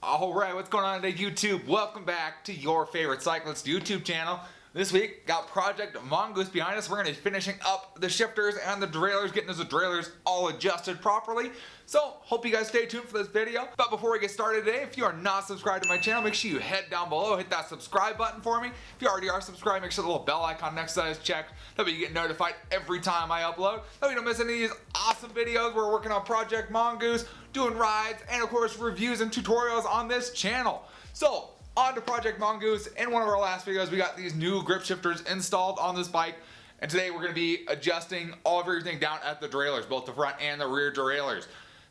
Alright, what's going on today, YouTube? Welcome back to your favorite cyclist YouTube channel. This week, got Project Mongoose behind us. We're going to be finishing up the shifters and the derailleurs, getting those derailleurs all adjusted properly. So, hope you guys stay tuned for this video. But before we get started today, if you are not subscribed to my channel, make sure you head down below, hit that subscribe button for me. If you already are subscribed, make sure the little bell icon next to that is checked. That way you get notified every time I upload. That way you don't miss any of these awesome videos. We're working on Project Mongoose, doing rides, and of course reviews and tutorials on this channel. So, on to Project Mongoose. In one of our last videos, we got these new grip shifters installed on this bike. And today we're going to be adjusting all of everything down at the derailleurs, both the front and the rear derailleurs.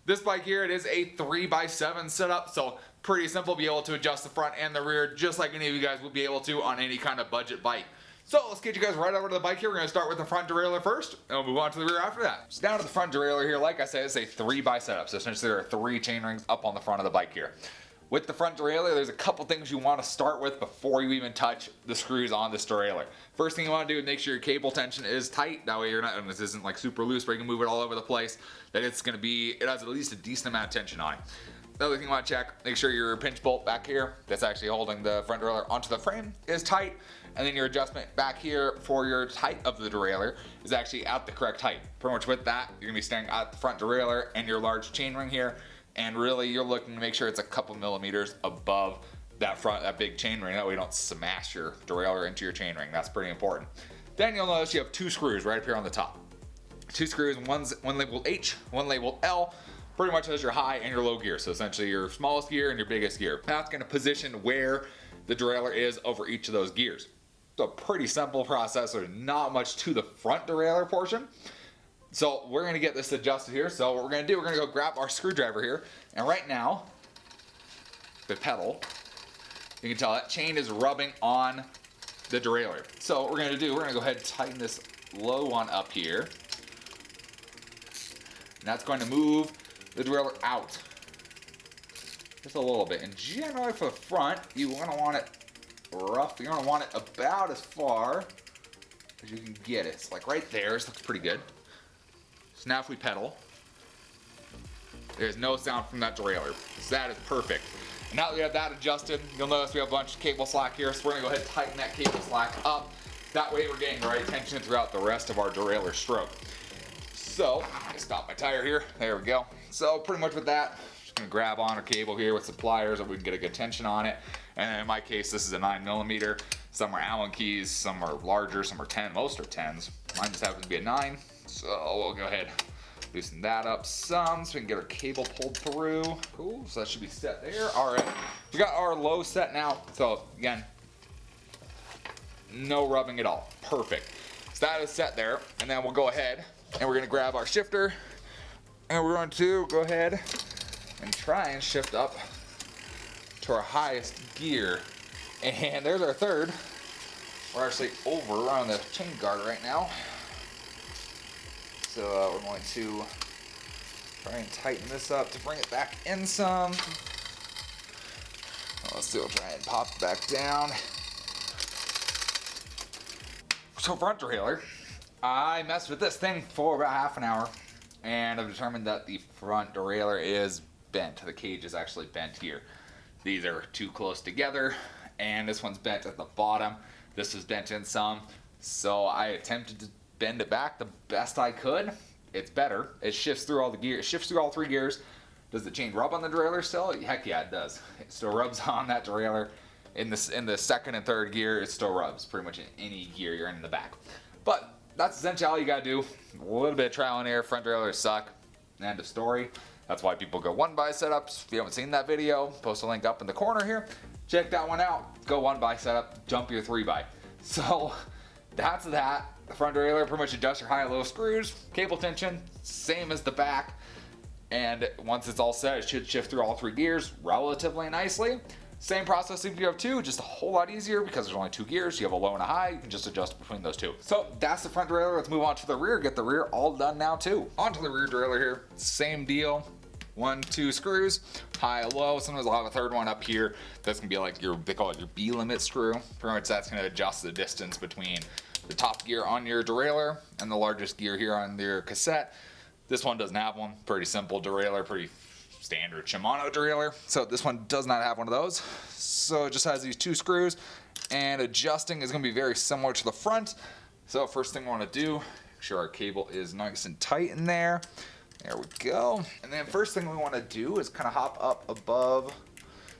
This bike here, it is a 3x7 setup, so pretty simple, be able to adjust the front and the rear just like any of you guys would be able to on any kind of budget bike. So let's get you guys right over to the bike here. We're going to start with the front derailleur first, and we'll move on to the rear after that. So down to the front derailleur here, like I said, it's a 3x setup, so essentially there are 3 chain rings up on the front of the bike here. With the front derailleur, there's a couple things you want to start with before you even touch the screws on this derailleur. First thing you want to do is make sure your cable tension is tight. That way you're not, and this isn't like super loose where you can move it all over the place. That it's going to be, it has at least a decent amount of tension on it. The other thing you want to check, make sure your pinch bolt back here that's actually holding the front derailleur onto the frame is tight. And then your adjustment back here for your height of the derailleur is actually at the correct height. Pretty much with that, you're going to be staying at the front derailleur and your large chain ring here. And really, you're looking to make sure it's a couple millimeters above that big chain ring. That way you don't smash your derailleur into your chain ring. That's pretty important. Then you'll notice you have 2 screws right up here on the top. 2 screws, one labeled H, one labeled L. Pretty much as your high and your low gear. So essentially your smallest gear and your biggest gear. That's going to position where the derailleur is over each of those gears. It's a pretty simple process. There's not much to the front derailleur portion. So we're going to get this adjusted here. So what we're going to do, we're going to go grab our screwdriver here. And right now, the pedal, you can tell that chain is rubbing on the derailleur. So what we're going to do, we're going to go ahead and tighten this low one up here. And that's going to move the derailleur out just a little bit. And generally for the front, you want to want it rough. You're going to want it about as far as you can get it. It's like right there. This looks pretty good. So now if we pedal, there's no sound from that derailleur. So that is perfect. And now that we have that adjusted, you'll notice we have a bunch of cable slack here. So we're going to go ahead and tighten that cable slack up. That way we're getting the right tension throughout the rest of our derailleur stroke. So, stop my tire here. There we go. So pretty much with that, just going to grab on a cable here with some pliers so we can get a good tension on it. And in my case, this is a 9mm. Some are Allen keys, some are larger, some are 10. Most are 10s. Mine just happens to be a 9. So we'll go ahead, loosen that up some so we can get our cable pulled through. Cool, so that should be set there. All right, we got our low set now. So again, no rubbing at all. Perfect. So that is set there, and then we'll go ahead and we're gonna grab our shifter, and we're going to go ahead and try and shift up to our highest gear. And there's our third. We're actually over on the chain guard right now. So we're going to try and tighten this up to bring it back in some. Let's do it, try and pop it back down. So front derailleur, I messed with this thing for about half an hour, and I've determined that the front derailleur is bent. The cage is actually bent here. These are too close together, and this one's bent at the bottom. This is bent in some, so I attempted to bend it back the best I could. It's better. It shifts through all the gears. It shifts through all 3 gears. Does the chain rub on the derailleur still? Heck yeah, it does. It still rubs on that derailleur. In the second and third gear, it still rubs pretty much in any gear you're in the back. But that's essentially all you gotta do. A little bit of trial and error. Front derailleurs suck. End of story. That's why people go 1x setups. If you haven't seen that video, post a link up in the corner here. Check that one out. Go 1x setup. Jump your 3x. So that's that. The front derailleur, pretty much adjust your high and low screws, cable tension, same as the back. And once it's all set, it should shift through all 3 gears relatively nicely. Same process if you have 2, just a whole lot easier because there's only 2 gears. You have a low and a high, you can just adjust between those 2. So that's the front derailleur. Let's move on to the rear, get the rear all done now too. Onto the rear derailleur here, same deal. 1, 2 screws, high, low. Sometimes I'll have a third one up here. That's gonna be like they call it your B limit screw. Pretty much that's gonna adjust the distance between the top gear on your derailleur and the largest gear here on your cassette. This one doesn't have one. Pretty simple derailleur, pretty standard Shimano derailleur. So this one does not have one of those. So it just has these 2 screws, and adjusting is going to be very similar to the front. So first thing we want to do, make sure our cable is nice and tight in there. There we go. And then first thing we want to do is kind of hop up above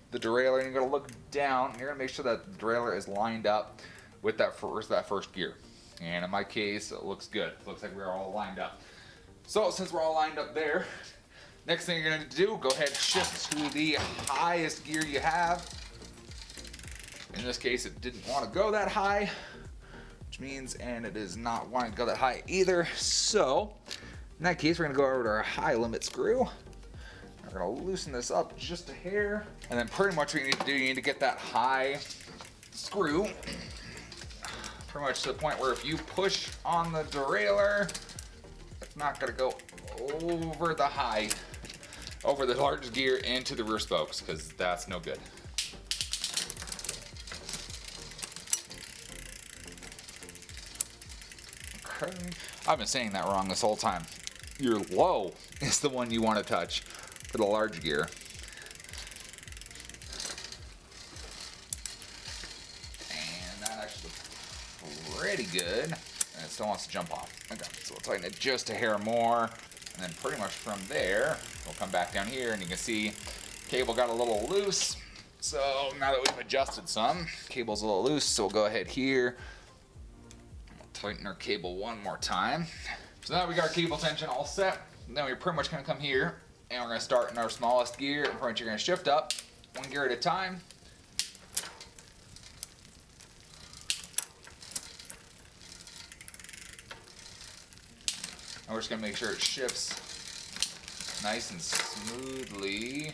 the derailleur, and you're going to look down, and you're going to make sure that the derailleur is lined up with that first gear. And in my case, it looks good. It looks like we're all lined up. So since we're all lined up there, next thing you're going to do, go ahead and shift to the highest gear you have. In this case, it didn't want to go that high, which means, and it is not wanting to go that high either. So in that case, we're going to go over to our high limit screw. We're going to loosen this up just a hair. And then pretty much what you need to do, you need to get that high screw pretty much to the point where if you push on the derailleur, it's not going to go over the large gear into the rear spokes, because that's no good. Okay. I've been saying that wrong this whole time. Your low is the one you want to touch for the large gear. And that actually looks pretty good. And it still wants to jump off. Okay, so we'll tighten it just a hair more. And then pretty much from there, we'll come back down here and you can see cable got a little loose. So now that we've adjusted some, cable's a little loose, so we'll go ahead here. We'll tighten our cable one more time. So now we got our cable tension all set. And then we're pretty much gonna come here and we're gonna start in our smallest gear, and pretty much you're gonna shift up one gear at a time. And we're just gonna make sure it shifts nice and smoothly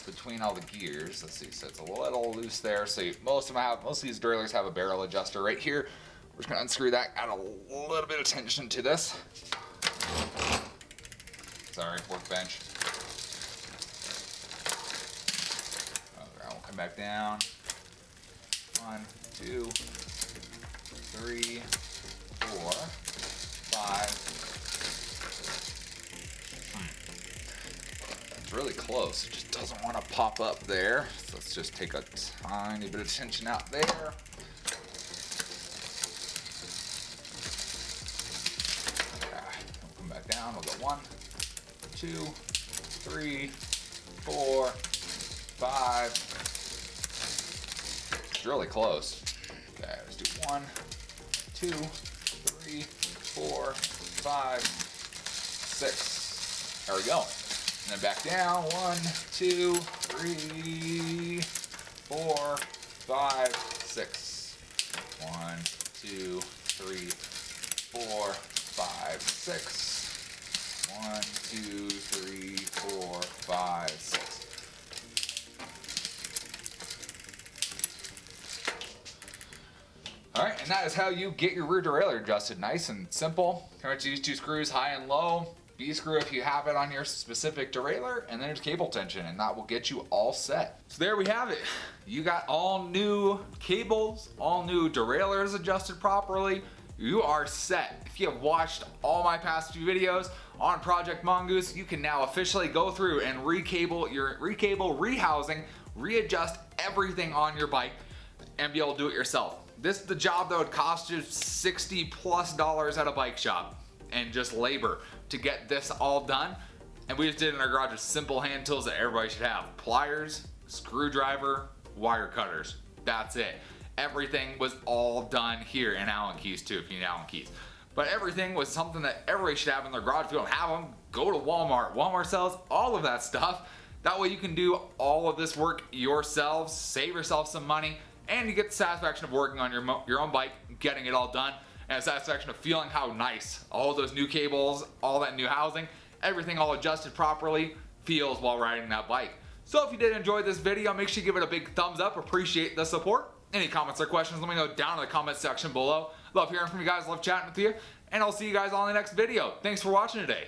between all the gears. Let's see, so it's a little loose there. So most of these derailleurs have a barrel adjuster right here. We're just gonna unscrew that, add a little bit of tension to this. Sorry, workbench. Okay, we'll come back down. 1, 2, 3, 4, 5. It's really close. It just doesn't want to pop up there. So let's just take a tiny bit of tension out there. We'll come back down. We'll go 1, 2, 3, 4, 5. It's really close. Okay, let's do 1, 2, 3, 4, 5, 6. There we go. And then back down. 1, 2, 3, 4, 5, 6. 1, 2, 3, 4, 5, 6. 1, 2, 3, 4, 5, 6. Alright, and that is how you get your rear derailleur adjusted. Nice and simple. Pretty much use 2 screws, high and low. B screw if you have it on your specific derailleur, and then there's cable tension, and that will get you all set. So there we have it. You got all new cables, all new derailleurs adjusted properly. You are set. If you have watched all my past few videos on Project Mongoose, you can now officially go through and rehousing, readjust everything on your bike and be able to do it yourself. This is the job that would cost you $60+ at a bike shop and just labor to get this all done. And we just did it in our garage with simple hand tools that everybody should have. Pliers, screwdriver, wire cutters. That's it. Everything was all done here, and Allen keys too if you need Allen keys. But everything was something that everybody should have in their garage. If you don't have them, go to Walmart. Walmart sells all of that stuff. That way you can do all of this work yourselves, save yourself some money, and you get the satisfaction of working on your own bike, getting it all done, and the satisfaction of feeling how nice all those new cables, all that new housing, everything all adjusted properly feels while riding that bike. So if you did enjoy this video, make sure you give it a big thumbs up. Appreciate the support. Any comments or questions, let me know down in the comments section below. Love hearing from you guys, love chatting with you, and I'll see you guys on the next video. Thanks for watching today.